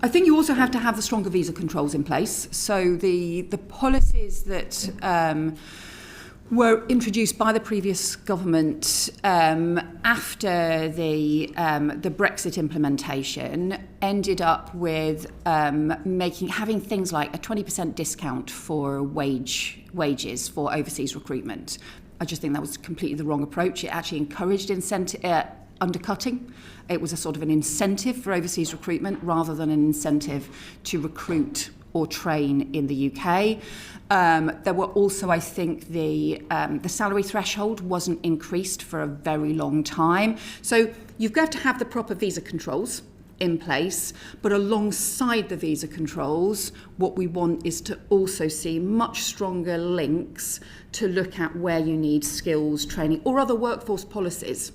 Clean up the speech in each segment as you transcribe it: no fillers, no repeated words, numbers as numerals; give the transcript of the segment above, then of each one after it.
I think you also have to have the stronger visa controls in place. So the policies that were introduced by the previous government after the Brexit implementation ended up with having things like a 20% discount for wages for overseas recruitment. I just think that was completely the wrong approach. It actually encouraged undercutting. It was a sort of an incentive for overseas recruitment rather than an incentive to recruit or train in the UK. There were also, I think, the salary threshold wasn't increased for a very long time. So you've got to have the proper visa controls in place, but alongside the visa controls, what we want is to also see much stronger links to look at where you need skills, training, or other workforce policies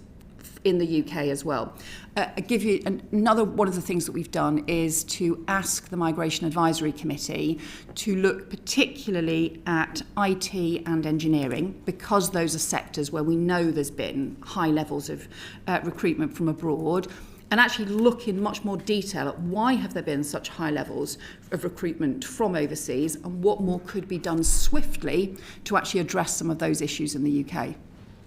in the UK as well. I give you another one of the things that we've done is to ask the Migration Advisory Committee to look particularly at IT and engineering, because those are sectors where we know there's been high levels of recruitment from abroad, and actually look in much more detail at why have there been such high levels of recruitment from overseas and what more could be done swiftly to actually address some of those issues in the UK.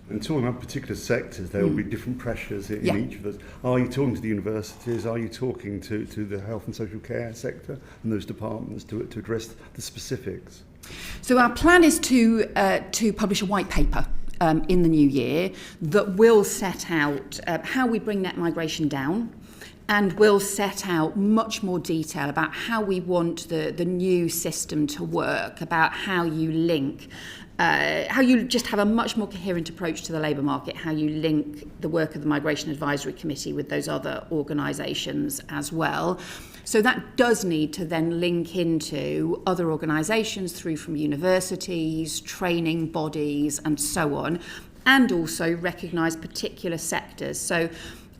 And talking about particular sectors, there will be different pressures in each of those. Are you talking to the universities? Are you talking to the health and social care sector and those departments to address the specifics? So our plan is to publish a white paper in the new year that will set out how we bring net migration down, and will set out much more detail about how we want the new system to work, about how you link, how you just have a much more coherent approach to the labour market, how you link the work of the Migration Advisory Committee with those other organisations as well. So that does need to then link into other organisations through from universities, training bodies and so on, and also recognise particular sectors. So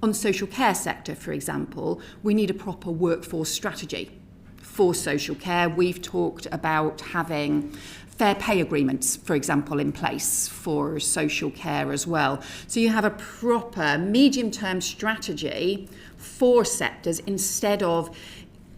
on the social care sector, for example, we need a proper workforce strategy for social care. We've talked about having fair pay agreements, for example, in place for social care as well. So you have a proper medium-term strategy for sectors instead of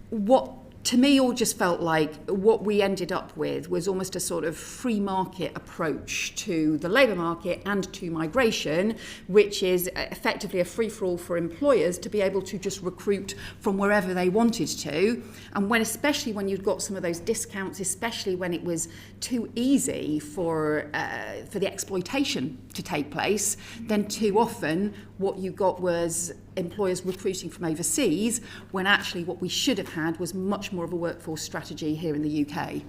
what to me all just felt like what we ended up with was almost a sort of free market approach to the labour market and to migration, which is effectively a free-for-all for employers to be able to just recruit from wherever they wanted to. And especially when you'd got some of those discounts, especially when it was too easy for the exploitation to take place, then too often what you got was employers recruiting from overseas, when actually what we should have had was much more of a workforce strategy here in the UK.